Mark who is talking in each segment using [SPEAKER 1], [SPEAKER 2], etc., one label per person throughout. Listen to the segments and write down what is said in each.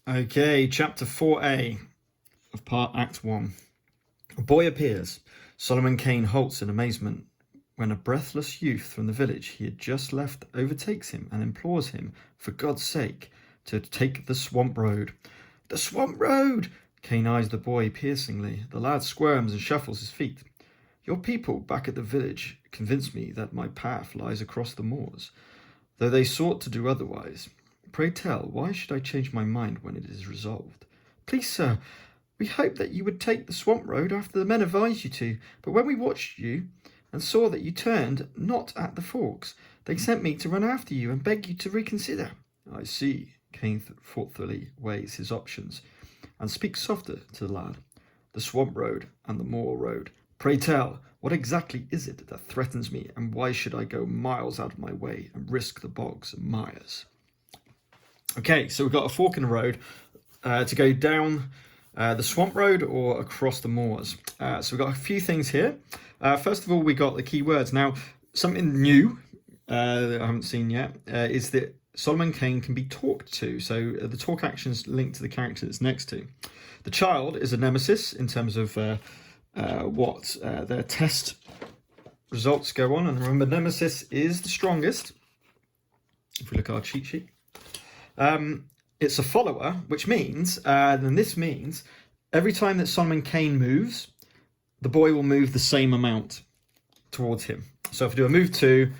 [SPEAKER 1] Okay, chapter 4a of Act 1. A boy appears. Solomon Kane halts in amazement when a breathless youth from the village he had just left overtakes him and implores him, for God's sake, to take the swamp road. The swamp road! Kane eyes the boy piercingly. The lad squirms and shuffles his feet. Your people back at the village convinced me that my path lies across the moors, though they sought to do otherwise. Pray tell, why should I change my mind when it is resolved? Please, sir, we hoped that you would take the swamp road after the men advised you to, but when we watched you and saw that you turned not at the forks, they sent me to run after you and beg you to reconsider. I see. Kane thoughtfully weighs his options and speaks softer to the lad. The swamp road and the moor road. Pray tell, what exactly is it that threatens me, and why should I go miles out of my way and risk the bogs and mires? Okay, so we've got a fork in the road to go down the swamp road or across the moors. So we've got a few things here. First of all, we got the key words. Now, something new that I haven't seen yet is that Solomon Kane can be talked to. So the talk action's linked to the character it's next to. The child is a nemesis in terms of what their test results go on. And remember, nemesis is the strongest. If we look at our cheat sheet. It's a follower, which means, and this means, every time that Solomon Kane moves, the boy will move the same amount towards him. So if I do a move 2,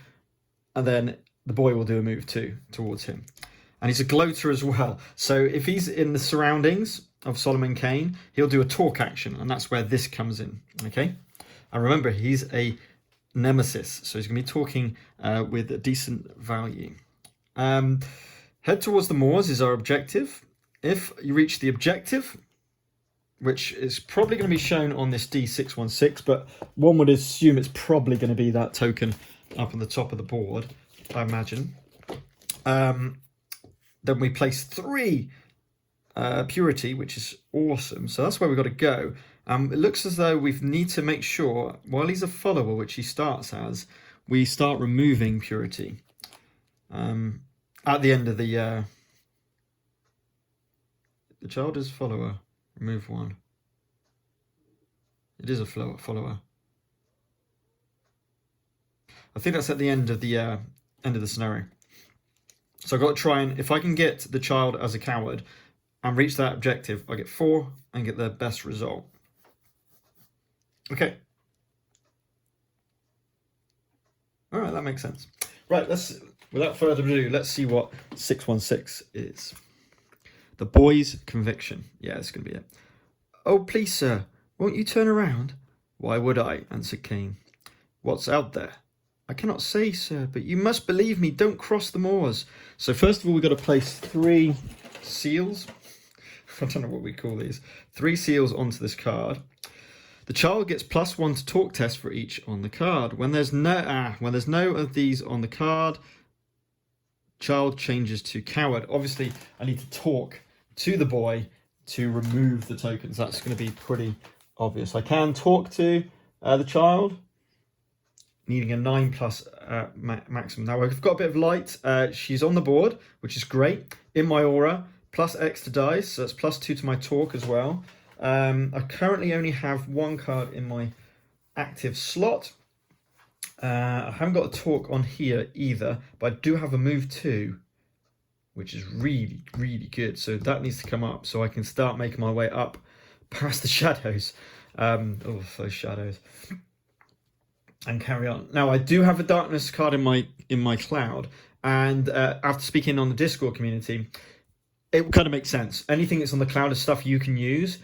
[SPEAKER 1] and then the boy will do a move 2 towards him. And he's a gloater as well. So if he's in the surroundings of Solomon Kane, he'll do a talk action, and that's where this comes in, okay? And remember, he's a nemesis, so he's going to be talking with a decent value. Head towards the moors is our objective. If you reach the objective, which is probably going to be shown on this D616, but one would assume it's probably going to be that token up on the top of the board, I imagine. Then we place 3 purity, which is awesome. So that's where we've got to go. It looks as though we need to make sure, while he's a follower, which he starts as, we start removing purity. At the end of the child is follower. Remove 1. It is a follower. I think that's at the end of the scenario. So I've got to try and, if I can get the child as a coward and reach that objective, I get 4 and get the best result. Okay. All right, that makes sense. Right, without further ado, let's see what 616 is. The boy's conviction. Yeah, it's going to be it. Oh, please, sir, won't you turn around? Why would I? Answered Kane. What's out there? I cannot say, sir, but you must believe me. Don't cross the moors. So first of all, we've got to place 3 seals. I don't know what we call these. 3 seals onto this card. The child gets +1 to talk test for each on the card. When there's no of these on the card, child changes to coward. Obviously, I need to talk to the boy to remove the tokens. That's going to be pretty obvious. I can talk to the child, needing a 9+ maximum. Now, I've got a bit of light. She's on the board, which is great. In my aura, +X to dice, so that's +2 to my talk as well. I currently only have 1 card in my active slot. I haven't got a talk on here either, but I do have a move 2, which is really, really good. So that needs to come up so I can start making my way up past the shadows. Those shadows. And carry on. Now, I do have a darkness card in my cloud, and after speaking on the Discord community, it kind of makes sense. Anything that's on the cloud is stuff you can use.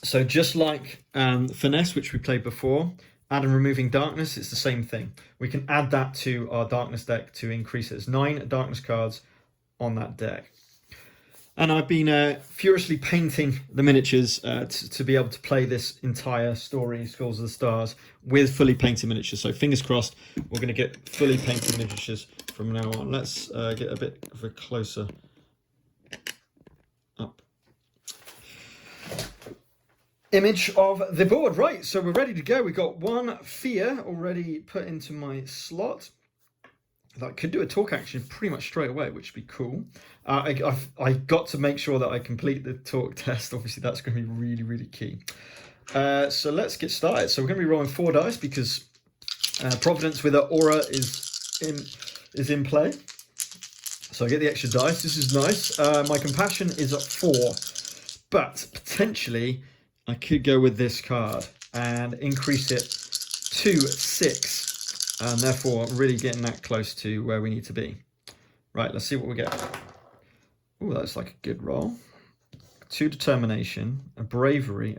[SPEAKER 1] So just like Finesse, which we played before, add and removing darkness, it's the same thing. We can add that to our darkness deck to increase it. There's 9 darkness cards on that deck. And I've been furiously painting the miniatures to be able to play this entire story, Scrolls of the Stars, with fully painted miniatures. So fingers crossed, we're going to get fully painted miniatures from now on. Let's get a bit of a closer up image of the board. Right, so we're ready to go. We've got 1 fear already put into my slot. that could do a talk action pretty much straight away, which would be cool. I got to make sure that I complete the talk test. Obviously, that's going to be really, really key. So let's get started. So we're going to be rolling 4 dice because Providence with her aura is in play. So I get the extra dice. This is nice. My compassion is at 4, but potentially I could go with this card and increase it to 6, and therefore really getting that close to where we need to be. Right, let's see what we get. Oh, that's like a good roll. 2 determination, a bravery.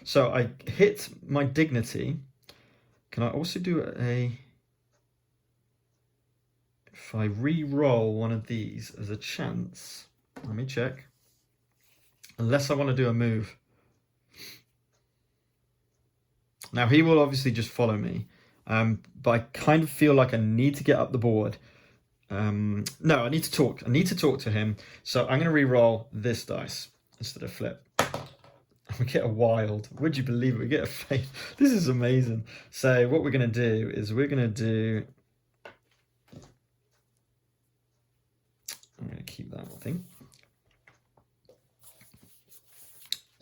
[SPEAKER 1] So I hit my dignity. Can I also do a... If I re-roll one of these as a chance, let me check. Unless I want to do a move. Now he will obviously just follow me, but I kind of feel like I need to get up the board. No, I need to talk. I need to talk to him. So I'm going to re-roll this dice instead of flip. We get a wild. Would you believe it? We get a fate. This is amazing. So what we're going to do is we're going to do... I'm going to keep that thing.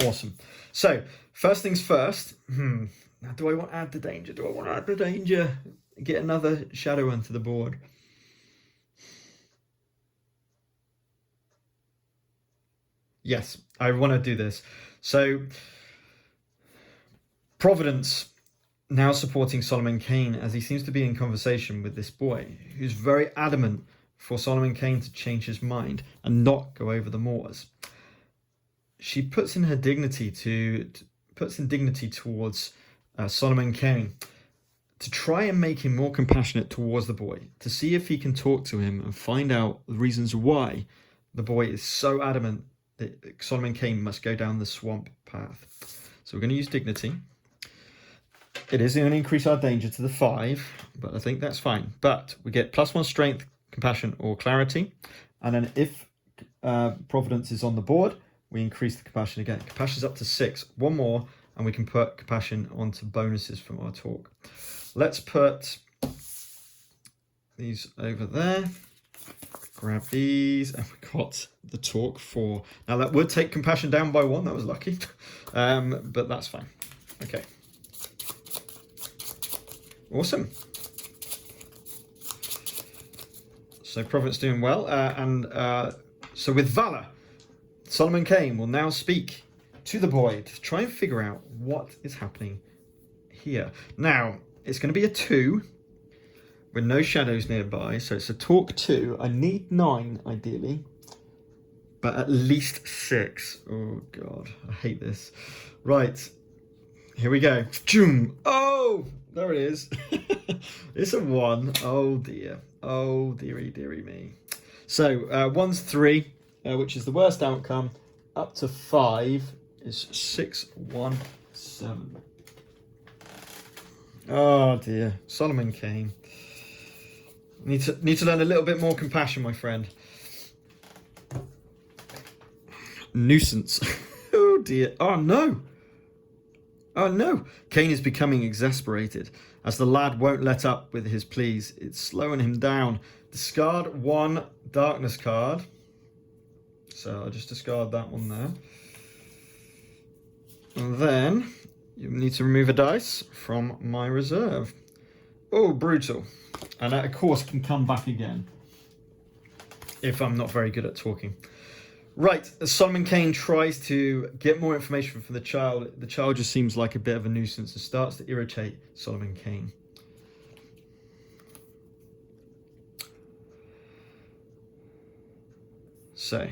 [SPEAKER 1] Awesome. So first things first. Now, do I want to add the danger? Do I want to add the danger? Get another shadow onto the board. Yes, I want to do this. So Providence now supporting Solomon Kane as he seems to be in conversation with this boy who's very adamant for Solomon Kane to change his mind and not go over the moors. She puts in her dignity towards Solomon Kane to try and make him more compassionate towards the boy, to see if he can talk to him and find out the reasons why the boy is so adamant that Solomon Kane must go down the swamp path. So we're going to use dignity. It is going to increase our danger to the 5, but I think that's fine. But we get +1 strength, compassion, or clarity. And then if Providence is on the board, we increase the compassion again. Compassion's up to 6. 1 more, and we can put compassion onto bonuses from our talk. Let's put these over there. Grab these, and we got the talk 4. Now that would take compassion down by 1. That was lucky, but that's fine. Okay. Awesome. So Providence doing well, so with Valor, Solomon Kane will now speak to the boy to try and figure out what is happening here. Now, it's going to be a 2 with no shadows nearby, so it's a talk 2. I need 9, ideally, but at least 6. Oh, God, I hate this. Right, here we go. Oh, there it is. It's a 1. Oh, dear. Oh, dearie, dearie me. So, 1's 3. Which is the worst outcome. Up to 5 is 6, 1, 7. Oh dear, Solomon Kane. Need to learn a little bit more compassion, my friend. Nuisance. Oh dear. Oh no. Oh no. Kane is becoming exasperated as the lad won't let up with his pleas. It's slowing him down. Discard 1 darkness card. So I'll just discard that one there. And then you need to remove a dice from my reserve. Oh, brutal. And that, of course, can come back again if I'm not very good at talking. Right, as Solomon Kane tries to get more information from the child just seems like a bit of a nuisance and starts to irritate Solomon Kane. So...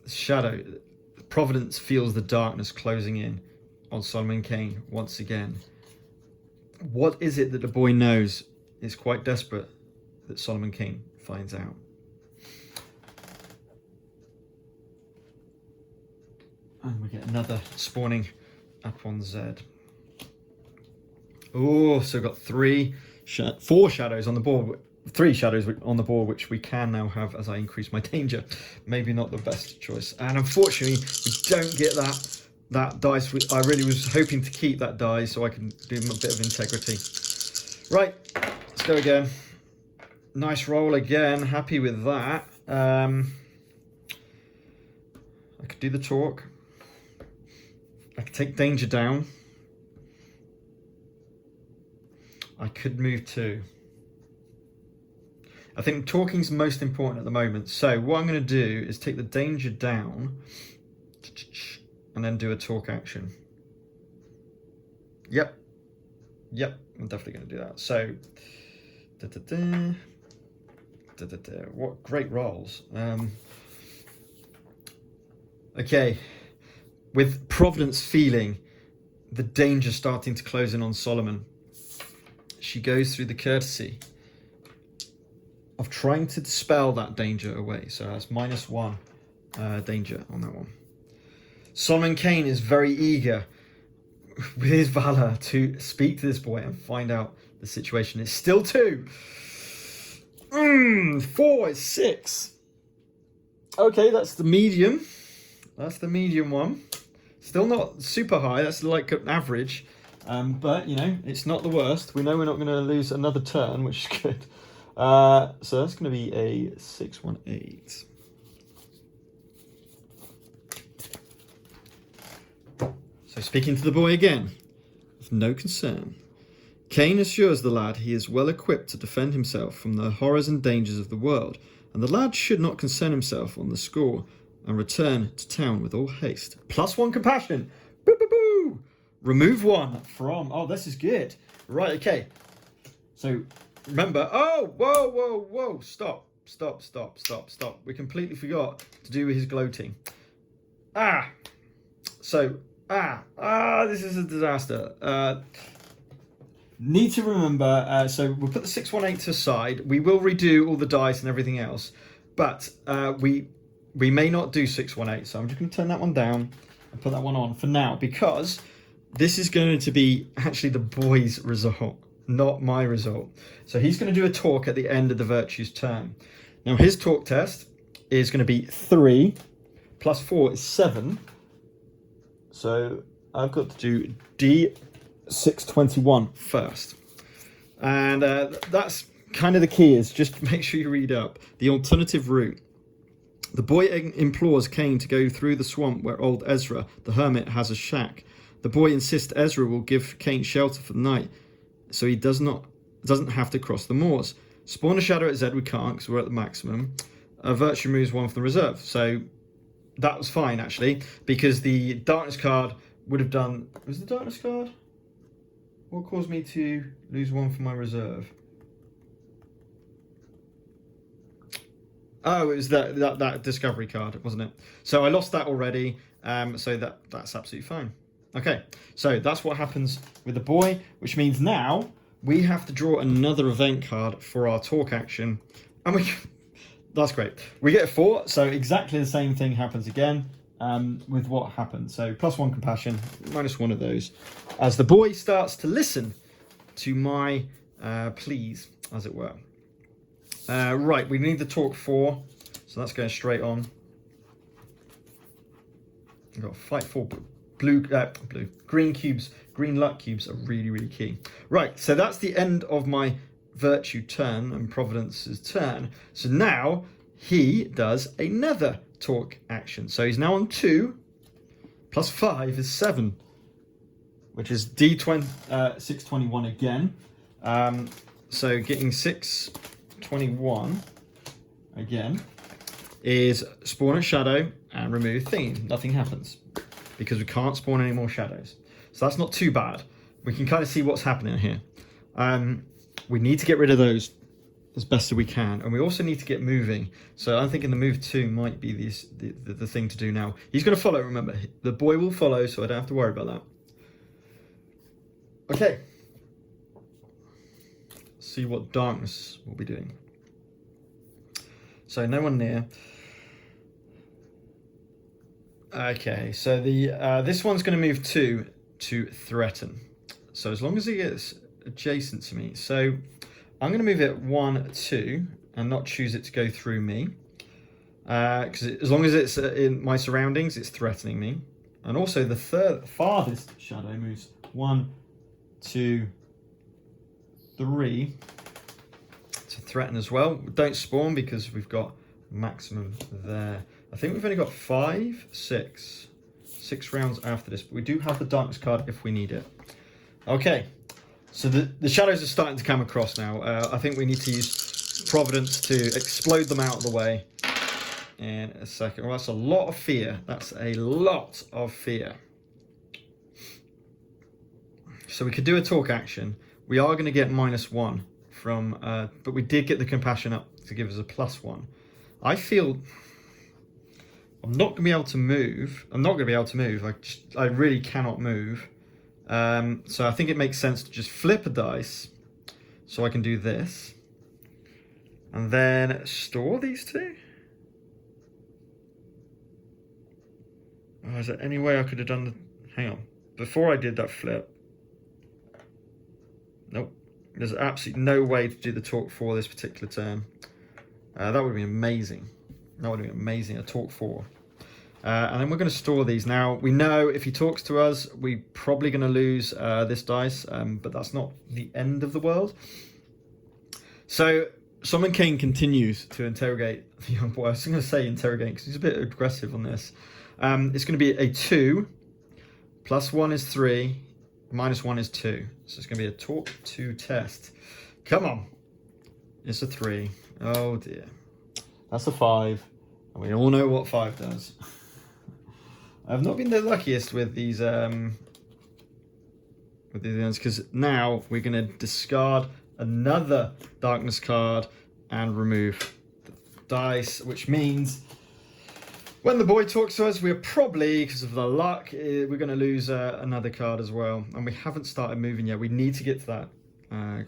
[SPEAKER 1] shadow, Providence feels the darkness closing in on Solomon Kane once again. What is it that the boy knows is quite desperate that Solomon Kane finds out? And we get another spawning up on Z. Oh, so we've got 4 shadows on the board. 3 shadows on the board, which we can now have as I increase my danger. Maybe not the best choice. And unfortunately, we don't get that that dice. I really was hoping to keep that die so I can do a bit of integrity. Right, let's go again. Nice roll again. Happy with that. I could do the talk. I could take danger down. I could move 2. I think talking's most important at the moment. So what I'm going to do is take the danger down and then do a talk action. Yep. I'm definitely going to do that. So, what great rolls. Okay, with Providence feeling the danger starting to close in on Solomon, she goes through the courtesy of trying to dispel that danger away. So that's -1 danger on that one. Solomon Kane is very eager with his valor to speak to this boy and find out the situation. It's still 2. 4 is 6. Okay, that's the medium. That's the medium one. Still not super high. That's like an average. But, you know, it's not the worst. We know we're not going to lose another turn, which is good. So that's going to be a 6-1-8. So speaking to the boy again, with no concern. Kane assures the lad he is well equipped to defend himself from the horrors and dangers of the world, and the lad should not concern himself on the score and return to town with all haste. +1 compassion. Boo, boo, boo. Remove 1 from... Oh, this is good. Right, okay. So, remember... Oh, whoa. Stop. We completely forgot to do his gloating. This is a disaster. Need to remember, so we'll put the 6-1-8 to the side. We will redo all the dice and everything else, but we may not do 6-1-8. So I'm just going to turn that one down and put that one on for now, because this is going to be actually the boy's result, not my result. So he's going to do a talk at the end of the virtues turn. Now his talk test is going to be 3 + 4 is 7. So I've got to do D621 first. And that's kind of the key, is just make sure you read up. The alternative route. The boy implores Kane to go through the swamp where old Ezra, the hermit, has a shack. The boy insists Ezra will give Kane shelter for the night, so he doesn't have to cross the moors. Spawn a shadow at Z we can't, because we're at the maximum. Virtue removes 1 from the reserve. So that was fine, actually, because the darkness card would have done... Was the darkness card? What caused me to lose 1 from my reserve? Oh, it was that discovery card, wasn't it? So I lost that already, so that's absolutely fine. Okay, so that's what happens with the boy, which means now we have to draw another event card for our talk action. And that's great. We get a 4, so exactly the same thing happens again with what happened. So +1 compassion, -1 of those, as the boy starts to listen to my pleas, as it were. Right, we need the talk 4, so that's going straight on. We've got fight 4 green cubes. Green luck cubes are really key. Right, so that's the end of my virtue turn and Providence's turn. So now he does another talk action. So he's now on 2 + 5 is 7, which is D621 again. So getting 621 again is spawn a shadow and remove theme. Nothing happens because we can't spawn any more shadows. So that's not too bad. We can kind of see what's happening here. We need to get rid of those as best as we can, and we also need to get moving. So I'm thinking the move 2 might be the thing to do now. He's going to follow, remember. The boy will follow, so I don't have to worry about that. Okay. See what darkness will be doing. So no one near. Okay, so this one's going to move 2 to threaten. So as long as it gets adjacent to me. So I'm going to move it 1, 2 and not choose it to go through me. Because as long as it's in my surroundings, it's threatening me. And also the farthest shadow moves 1, 2, 3 to threaten as well. Don't spawn because we've got maximum there. I think we've only got 5, 6 rounds after this, but we do have the darkness card if we need it. Okay, so the shadows are starting to come across now. I think we need to use Providence to explode them out of the way in a second. Well, that's a lot of fear. That's a lot of fear. So we could do a talk action. We are going to get -1 from, but we did get the compassion up to give us a +1. I feel I'm not going to be able to move. I really cannot move. So I think it makes sense to just flip a dice so I can do this. And then store these two. Oh, is there any way I could have done the... Hang on. Before I did that flip. Nope. There's absolutely no way to do the talk 4 this particular turn. That would be amazing. That would be amazing, a talk 4. And then we're going to store these. Now, we know if he talks to us, we're probably going to lose this dice, but that's not the end of the world. So, Solomon Kane continues to interrogate the young boy. I was going to say interrogate because he's a bit aggressive on this. It's going to be a 2, +1 is 3, -1 is 2. So it's going to be a talk 2 test. Come on. It's a 3. Oh dear. That's a 5. And we all know what 5 does. I've not been the luckiest with these ones because now we're going to discard another darkness card and remove the dice, which means when the boy talks to us, we're probably, because of the luck, we're going to lose another card as well. And we haven't started moving yet. We need to get to that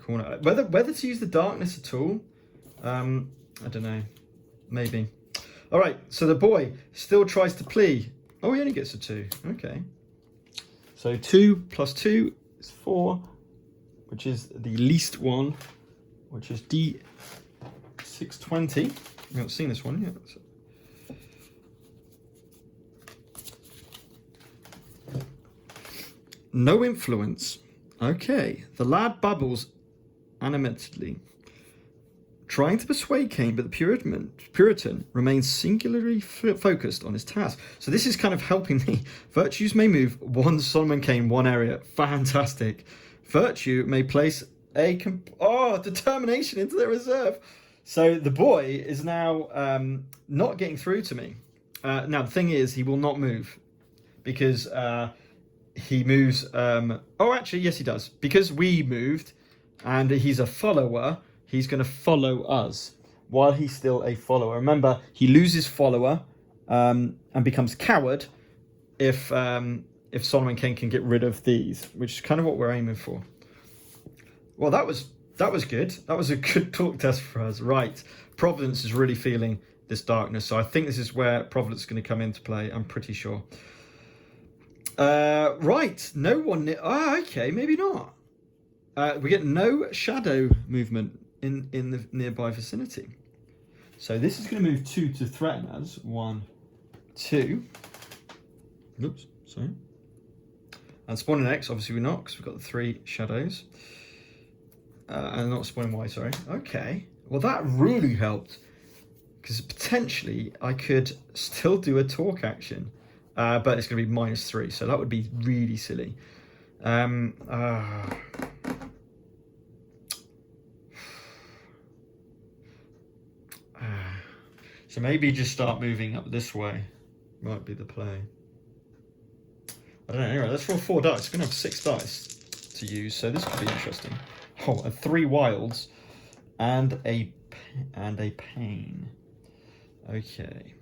[SPEAKER 1] corner. Whether to use the darkness at all, I don't know. Maybe. All right, so the boy still tries to plea. Oh, he only gets a 2. Okay. So 2 + 2 is 4, which is the least one, which is D620. We haven't seen this one yet. No influence. Okay. The lad bubbles animatedly, trying to persuade Kane, but the Puritan remains singularly focused on his task. So this is kind of helping me. Virtues may move one Solomon Kane, one area. Fantastic. Virtue may place a determination into their reserve. So the boy is now not getting through to me. Now the thing is, he will not move because he moves. Actually, yes, he does. Because we moved, and he's a follower. He's going to follow us while he's still a follower. Remember, he loses follower and becomes coward if Solomon Kane can get rid of these, which is kind of what we're aiming for. Well, that was good. That was a good talk test for us. Right. Providence is really feeling this darkness. So I think this is where Providence is going to come into play. I'm pretty sure. Right. No one... okay, maybe not. We get no shadow movement in the nearby vicinity. So this is going to move 2 to threaten us. 1, 2. Oops, sorry. And spawning X, obviously we're not, because we've got the 3 shadows. And not spawning Y, sorry. Okay. Well, that really helped. Because potentially I could still do a talk action. But it's going to be -3, so that would be really silly. So maybe just start moving up this way. Might be the play. I don't know. Anyway, let's roll 4 dice. It's going to have 6 dice to use, so this could be interesting. Oh, and 3 wilds and a pain. Okay.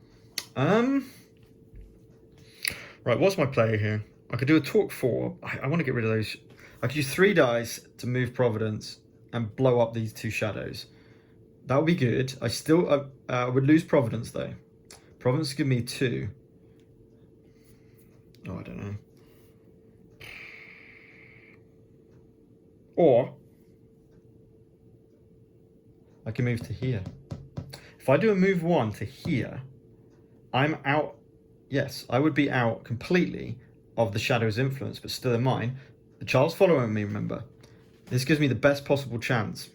[SPEAKER 1] Right, what's my play here? I could do a talk 4. I want to get rid of those. I could use 3 dice to move Providence and blow up these 2 shadows. That would be good. I still would lose Providence though. Providence give me 2. Oh, I don't know. Or I can move to here. If I do a move 1 to here, I'm out yes, I would be out completely of the shadow's influence, but still in mine. The child's following me, remember. This gives me the best possible chance.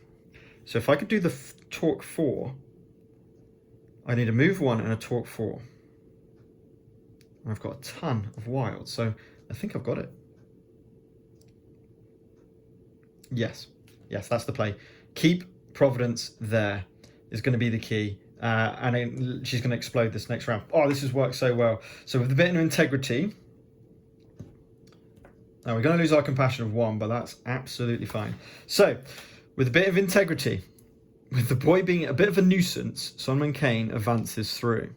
[SPEAKER 1] So if I could do the torque 4, I need a move 1 and a torque 4. And I've got a ton of wild, so I think I've got it. Yes, that's the play. Keep Providence there is going to be the key. And she's going to explode this next round. Oh, this has worked so well. So with a bit of integrity, now we're going to lose our compassion of 1, but that's absolutely fine. So with a bit of integrity, with the boy being a bit of a nuisance, Solomon Kane advances through.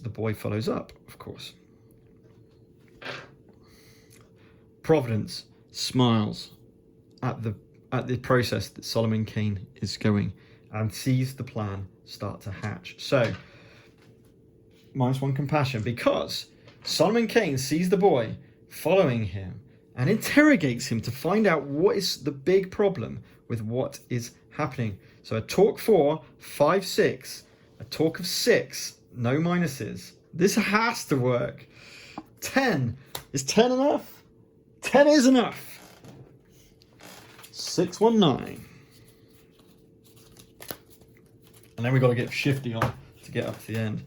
[SPEAKER 1] The boy follows up, of course. Providence smiles at the process that Solomon Kane is going and sees the plan start to hatch. So, -1 compassion, because Solomon Kane sees the boy following him and interrogates him to find out what is the big problem with what is happening. So a torque 4, 5, 6, a torque of 6, no minuses. This has to work. 10. Is 10 enough? 10 is enough. 619. And then we've got to get shifty on to get up to the end.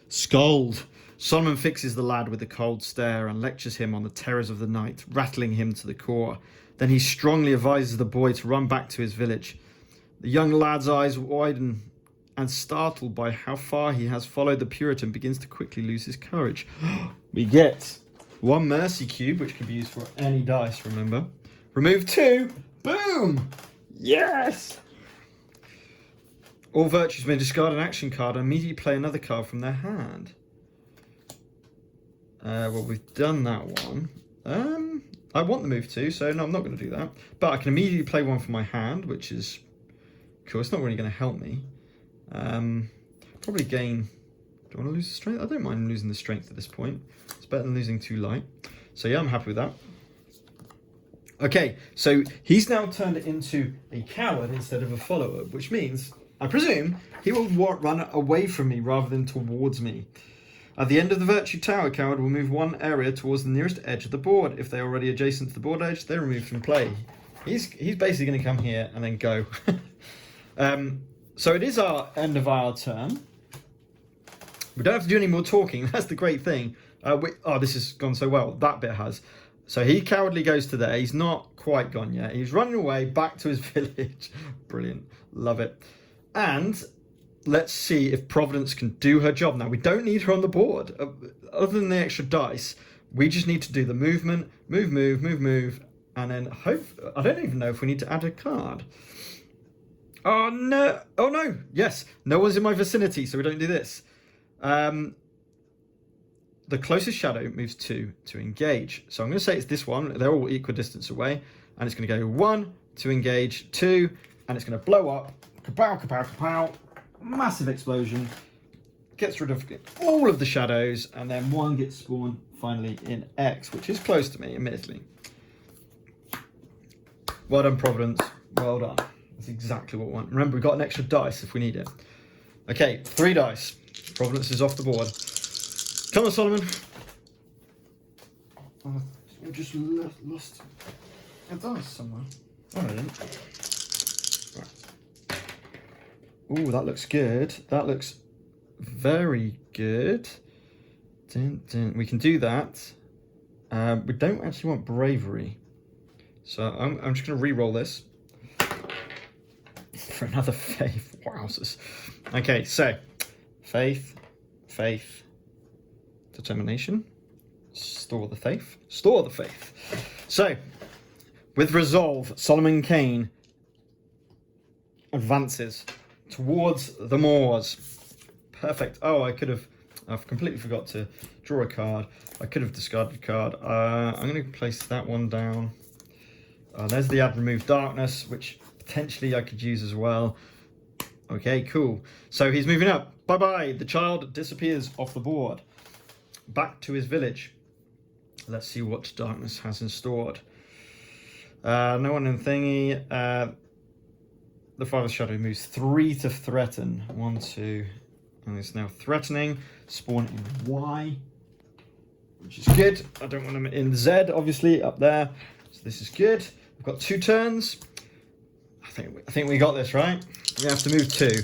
[SPEAKER 1] Scold. Solomon fixes the lad with a cold stare and lectures him on the terrors of the night, rattling him to the core. Then he strongly advises the boy to run back to his village. The young lad's eyes widen and, startled by how far he has followed the Puritan, begins to quickly lose his courage. We get 1 mercy cube, which can be used for any dice, remember. Remove 2. Boom! Yes! All virtues may discard an action card and immediately play another card from their hand. Well, we've done that one. I want the move 2, so no, I'm not going to do that. But I can immediately play 1 from my hand, which is cool. It's not really going to help me. Probably gain... Do I want to lose the strength? I don't mind losing the strength at this point. It's better than losing 2 light. So yeah, I'm happy with that. Okay, so he's now turned it into a coward instead of a follower, which means, I presume, he will run away from me rather than towards me. At the end of the Virtue Tower, coward will move 1 area towards the nearest edge of the board. If they're already adjacent to the board edge, they're removed from play. He's basically going to come here and then go. So it is our end of our turn. We don't have to do any more talking. That's the great thing. This has gone so well. That bit has. So he cowardly goes to there. He's not quite gone yet. He's running away back to his village. Brilliant. Love it. And let's see if Providence can do her job. Now, we don't need her on the board. Other than the extra dice, we just need to do the movement, move, and then hope... I don't even know if we need to add a card. Oh, no. Oh, no. Yes. No one's in my vicinity, so we don't do this. The closest shadow moves 2 to engage. So I'm going to say it's this one. They're all equidistance away. And it's going to go 1 to engage, 2, and it's going to blow up. Kapow, kapow, kapow. Massive explosion. Gets rid of all of the shadows, and then 1 gets spawned finally in X, which is close to me, admittedly. Well done, Providence. Well done. That's exactly what we want. Remember, we've got an extra dice if we need it. Okay, 3 dice. Providence is off the board. Come on, Solomon. Oh, I just lost a dice somewhere. Oh, I didn't. Right. Ooh, that looks good. That looks very good. We can do that. We don't actually want bravery. So I'm just going to re-roll this. For another faith. Wowzers. Okay, so faith, determination, store the faith. So, with resolve, Solomon Kane advances towards the moors. Perfect. Oh, I've completely forgot to draw a card. I could have discarded a card. I'm going to place that one down. There's the add remove darkness, which potentially I could use as well. Okay, cool. So he's moving up. Bye-bye. The child disappears off the board. Back to his village. Let's see what darkness has in stored. No one in thingy. The Father's Shadow moves 3 to threaten. 1, 2, And it's now threatening. Spawn in Y, which is good. I don't want them in Z, obviously, up there. So this is good. We've got 2 turns. I think we got this, right? We have to move 2.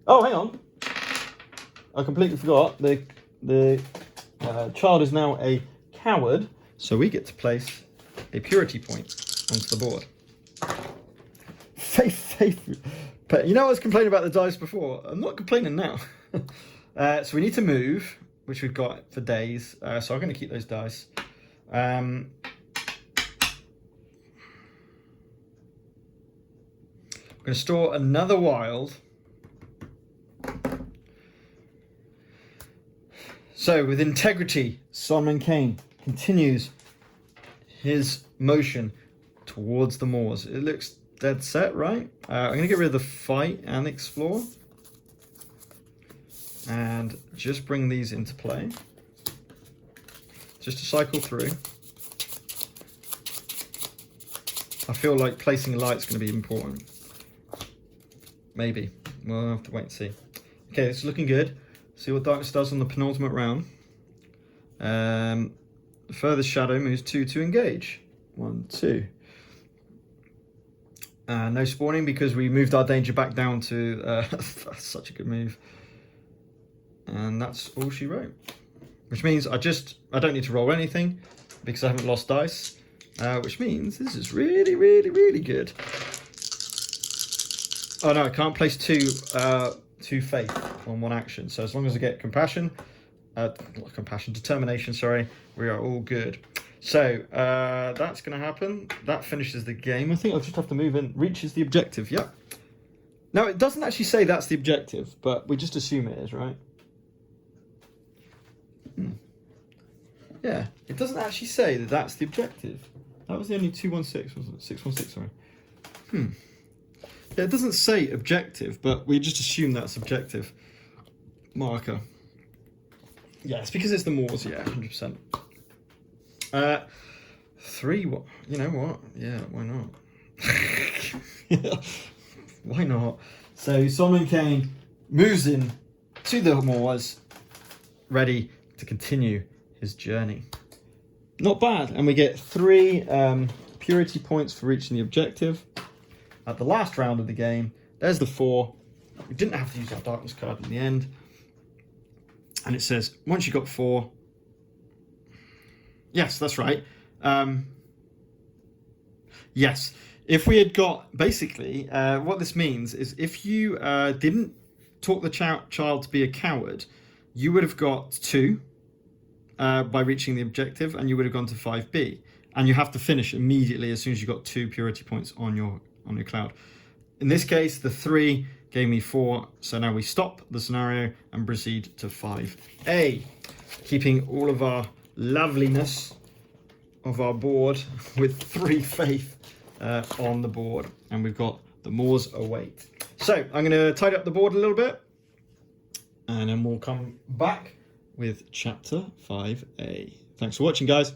[SPEAKER 1] Oh, hang on. I completely forgot. The child is now a coward, so we get to place a purity point onto the board. Faith. But you know I was complaining about the dice before? I'm not complaining now. So we need to move, which we've got for days. So I'm going to keep those dice. I'm going to store another wild. So with integrity, Solomon Kane continues his motion towards the moors. It looks dead set, right? I'm going to get rid of the fight and explore. And just bring these into play. Just to cycle through. I feel like placing a light's going to be important. Maybe. We'll have to wait and see. Okay, it's looking good. See what darkness does on the penultimate round. The furthest shadow moves 2 to engage. 1, 2. No spawning because we moved our danger back down to... that's such a good move. And that's all she wrote. Which means I don't need to roll anything because I haven't lost dice. Which means this is really, really, really good. Oh no, I can't place 2 faith on 1 action. So as long as I get determination, sorry, we are all good. So that's going to happen. That finishes the game. I think I'll just have to move in. Reaches the objective, yep. Now, it doesn't actually say that's the objective, but we just assume it is, right? Yeah, it doesn't actually say that that's the objective. That was the only 216, wasn't it? 616, sorry. Yeah, it doesn't say objective, but we just assume that's objective. Marker. Yeah, it's because it's the moors, yeah, 100%. 3, what? You know what? Yeah, why not? Why not? So Solomon Kane moves in to the moors, ready to continue his journey. Not bad, and we get 3 purity points for reaching the objective. At the last round of the game, there's the 4. We didn't have to use our darkness card in the end. And it says, once you got 4... Yes, that's right. Yes, if we had got... Basically, what this means is if you didn't talk the child to be a coward, you would have got 2 by reaching the objective, and you would have gone to 5B. And you have to finish immediately as soon as you got 2 purity points on your cloud. In this case, the 3 gave me 4, so now we stop the scenario and proceed to 5A, keeping all of our loveliness of our board with 3 faith on the board, and we've got the moors await. So I'm going to tidy up the board a little bit, and then we'll come back with chapter 5A. Thanks for watching, guys.